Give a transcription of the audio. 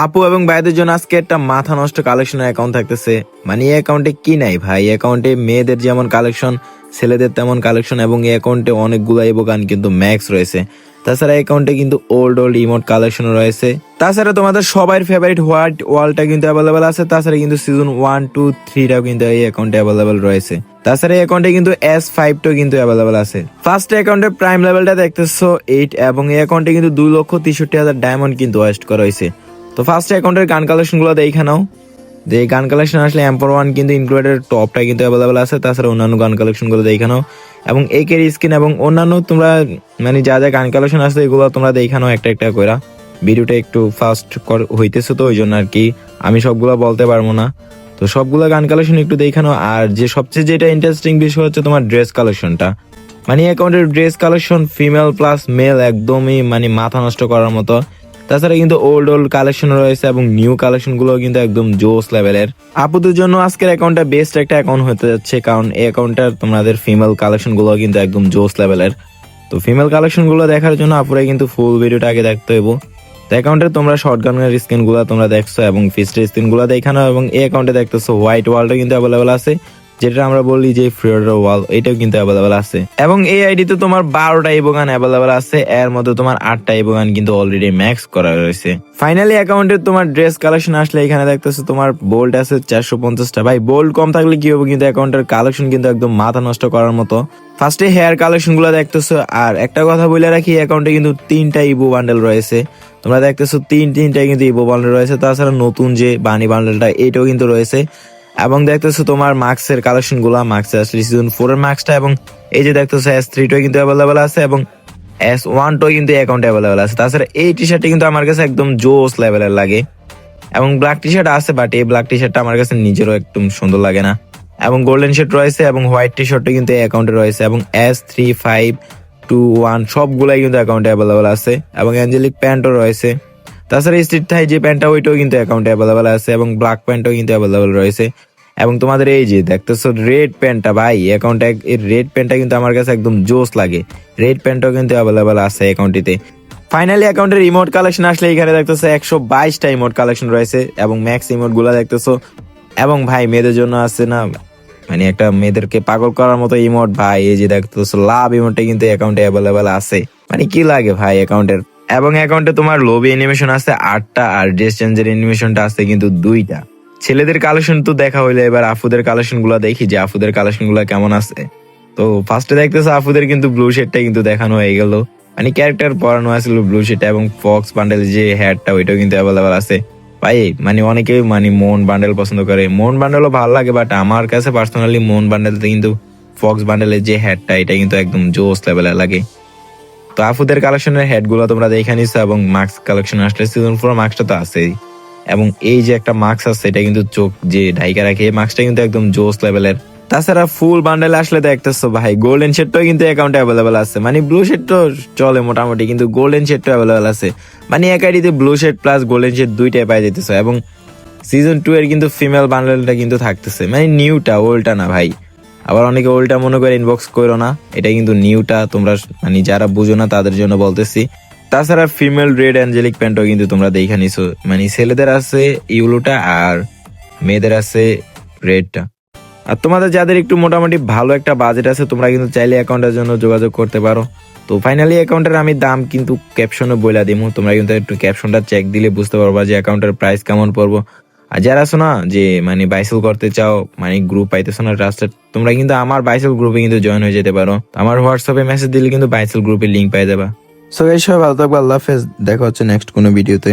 আপু এবং ভাইদের জন্য আজকে একটা মাথা নষ্ট কালেকশনের অ্যাকাউন্ট থাকতেছে। মানে এই অ্যাকাউন্টে কি নাই ভাই, এই অ্যাকাউন্টে মেয়েদের যেমন কালেকশন, ছেলেদের তেমন কালেকশন, এবং এই অ্যাকাউন্টে অনেকগুলো ইবোগান কিন্তু ম্যাক্স রয়েছে। তাছাড়া অ্যাকাউন্টে কিন্তু ওল্ড ইমোট কালেকশন রয়েছে। তাছাড়া তোমাদের সবার ফেভারিট হোয়াইট ওয়ালটা কিন্তু অ্যাভেলেবেল আছে। তাছাড়া কিন্তু সিজন 1, 2, 3টাও কিন্তু এই অ্যাকাউন্টে অ্যাভেলেবেল রয়েছে। তাছাড়া এই অ্যাকাউন্টে কিন্তু S5টাও কিন্তু অ্যাভেলেবেল আছে। ফার্স্ট অ্যাকাউন্টের প্রাইম লেভেলটা দেখতেছো 8, এবং এই অ্যাকাউন্টে কিন্তু 2,63,000 ডায়মন্ড কিন্তু ওয়েস্ট করা হয়েছে। তো ফার্স্ট অ্যাকাউন্টের গান কালেকশন গুলো দেখে নাও, যে গান কালেকশন আসলে এম্পার 1 কিন্তু ইনক্লুডেড টপটা কিন্তু অ্যাভেলেবেল আছে। তাছাড়া অন্যান্য গান কালেকশন গুলো দেখে নাও, এবং একের স্কিন এবং অন্যান্য তোমরা মানে যা যা গান কালেকশন আছে এগুলো তোমরা দেখে নাও একটা একটা করে। ভিডিওটা একটু ফাস্ট হইতেছে তো ওই জন্য আর কি আমি সবগুলো বলতে পারবো না। তো সবগুলো গান কালেকশন একটু দেখে নাও। আর যে সবচেয়ে যেটা ইন্টারেস্টিং বিষয় হচ্ছে তোমার ড্রেস কালেকশনটা। মানে অ্যাকাউন্টের dress collection female plus male একদমই মানে মাথা নষ্ট করার মতো। তাছাড়া কিন্তু ওল্ড কালেকশন রয়েছে এবং নিউ কালেকশন গুলো কিন্তু একদম জোস লেভেলের। আপুদের জন্য আজকের অ্যাকাউন্টটা বেস্ট একটা অ্যাকাউন্ট হতে যাচ্ছে, কারণ এই অ্যাকাউন্টটার তোমাদের ফিমেল কালেকশন গুলো কিন্তু একদম জোস লেভেলের। তো ফিমেল কালেকশন গুলো দেখার জন্য আপুরা কিন্তু ফুল ভিডিওটা আগে দেখতে হইব। তো অ্যাকাউন্টে তোমরা শর্ট গানের স্ক্রিন গুলো তোমরা দেখছো এবং ফিস্টের স্ক্রিন গুলো দেখানো, এবং এই অ্যাকাউন্টে দেখতেছো হোয়াইট ওয়ালটা কিন্তু অ্যাভেলেবেল আছে, যেটা আমরা বলি যে ফ্রিওর ওয়াল, এটাও কিন্তু অ্যাভেলেবেল আছে। এবং এই আইডিতে তোমার 12টা ইবোগান অ্যাভেলেবেল আছে, এর মধ্যে তোমার 8টা ইবোগান কিন্তু অলরেডি ম্যাক্স করা রয়েছে। ফাইনালি অ্যাকাউন্টে তোমার ড্রেস কালেকশন আসলে এখানে দেখতেছো তোমার বোল্ড আছে 450টা। ভাই বোল্ড কম থাকলে কি হবে, কিন্তু অ্যাকাউন্টের কালেকশন কিন্তু একদম মাথা নষ্ট করার মতো। ফার্স্টে হেয়ার কালেকশন গুলো দেখতেছো। আর একটা কথা বলে রাখি, অ্যাকাউন্টে কিন্তু 3টা ইবো বান্ডেল রয়েছে। তোমরা দেখতেছো তিনটা কিন্তু ইবো বান্ডেল রয়েছে। তাছাড়া নতুন যে বানি বান্ডেলটা এটাও কিন্তু রয়েছে। এবং দেখতেছো তোমার মার্কসের কালেকশন গুলা, মার্কসের আসলে সিজন 4 এর মার্কসটা, এবং এই যে দেখতেছো S3টাও কিন্তু অ্যাভেলেবেল আছে, এবং S1টাও কিন্তু অ্যাকাউন্টে অ্যাভেলেবেল আছে। তাছাড়া এই টি শার্টটি কিন্তু আমার কাছে একদম জোস লেভেলের লাগে। এবং ব্ল্যাক টি শার্ট আছে, বাট এই ব্ল্যাক টি শার্টটা আমার কাছে নিজেরও একদম সুন্দর লাগে না। এবং গোল্ডেন শার্ট রয়েছে, এবং হোয়াইট টি শার্টও কিন্তু অ্যাকাউন্টে রয়েছে, এবং S3, 5, 2, 1 সবগুলাই কিন্তু অ্যাকাউন্টে অ্যাভেলেবেল আছে, এবং অ্যাঞ্জেলিক প্যান্টও রয়েছে। তাছাড়া স্ট্রিট থাই যে প্যান্টটা ওইটাও কিন্তু অ্যাকাউন্টে অ্যাভেলেবেল আছে, এবং ব্ল্যাক প্যান্টও কিন্তু অ্যাভেলেবেল রয়েছে। এবং তোমাদের এই যে দেখতেছো রেড প্যান্টটা, ভাই অ্যাকাউন্টে এই রেড প্যান্টটা কিন্তু আমার কাছে একদম জোস লাগে। রেড প্যান্টও কিন্তু অ্যাভেলেবেল আছে অ্যাকাউন্টটিতে। ফাইনালি অ্যাকাউন্টের ইমোট কালেকশন আসলে এখানে দেখতেছো 122টা ইমোট কালেকশন রয়েছে, এবং ম্যাক্স ইমোট গুলা দেখতেছো। এবং ভাই মেয়েদের জন্য আছে না, মানে একটা মেয়েদেরকে পাগল করার মতো ইমোট, ভাই এই যে দেখতেছো লাভ ইমোটটা কিন্তু অ্যাকাউন্টে অ্যাভেলেবেল আছে। মানে কি লাগে ভাই অ্যাকাউন্টের। এবং অ্যাকাউন্টে তোমার লোবি অ্যানিমেশন আছে 8টা, আর ড্রেস চেঞ্জের অ্যানিমেশনটা আছে কিন্তু 2টা। ছেলেদের কালেকশন তো দেখা হইলে এবার আফুদের কালেকশন গুলা দেখি যে আফুদের কালেকশন গুলা কেমন আছে। তো ফার্স্টে দেখতেছো আফুদের কিন্তু ব্লু শেডটা কিন্তু দেখানো হয়ে গেল, মানে ক্যারেক্টার পরানো আছে ব্লু শেডটা, এবং ফক্স বান্ডেল যে হ্যাটটা ওইটাও কিন্তু অ্যাভেলেবেল আছে। ভাই মানে অনেকে মানে মোন বান্ডেল পছন্দ করে, মোন বান্ডেলও ভালো লাগে, বাট আমার কাছে পার্সোনালি মোন বান্ডেলতে কিন্তু ফক্স বান্ডেলের যে হ্যাটটা এটা কিন্তু একদম জোস লেভেলের লাগে। তো আফুদের কালেকশনের হেড গুলো তোমরা দেখে নিছো, এবং মার্কস কালেকশন আসলে সিজন 4 মার্কসটা তো আছেই। এবং এই যে একটা মার্কস আছে এটা কিন্তু চোখ যে ঢাইকা রাখে, এই মার্কসটা কিন্তু একদম জোস লেভেলের। তাছাড়া ফুল বান্ডেল আসলে দেখতেছো ভাই গোল্ডেন শেডটাও কিন্তু অ্যাকাউন্টে অ্যাভেলেবেল আছে। মানে ব্লু শেড তো চলে মোটামুটি, কিন্তু গোল্ডেন শেডটাও অ্যাভেলেবেল আছে। মানে এক আইডিতে blue shade plus golden shade দুইটাই পাই যেতেছে। এবং সিজন 2 এর কিন্তু ফিমেল বান্ডেলটা কিন্তু থাকতেছে, মানে নিউটা, ওল্ডটা না ভাই। আবার অনেকে ওল্ডটা মনে করে ইনবক্স করো না, এটা কিন্তু নিউটা, তোমরা মানে যারা বুঝো না তাদের জন্য বলতেছি। তাছাড়া ফিমেল রেড অ্যাঞ্জেলিক প্যান্টও কিন্তু তোমরা দেখে নিছো, মানে ছেলেদের আছে ইউলোটা আর মেয়েদের আছে রেডটা। আর তোমাদের যাদের একটু মোটামুটি ভালো একটা বাজেট আছে তোমরা কিন্তু চাইলে অ্যাকাউন্টের জন্য যোগাযোগ করতে পারো। তো ফাইনালি অ্যাকাউন্টের আমি দাম কিন্তু ক্যাপশনে বইলা দিমু, তোমরা কিন্তু একটু ক্যাপশনটা চেক দিলে বুঝতে পারবা যে অ্যাকাউন্টের প্রাইস কেমন পড়বো। আর যারা আছো না যে মানে বাইসেল করতে চাও, মানে গ্রুপ পাইতেছো না ট্রাস্টেড, তোমরা কিন্তু আমার বাইসেল গ্রুপে কিন্তু জয়েন হয়ে যেতে পারো। আমার হোয়াটসঅ্যাপে মেসেজ দিলে কিন্তু বাইসেল গ্রুপের লিঙ্ক পাই যাবা। সো গাইস সবাই ভালো থাকবে, আল্লাহ হাফেজ, দেখা হচ্ছে নেক্সট কোনো ভিডিওতে।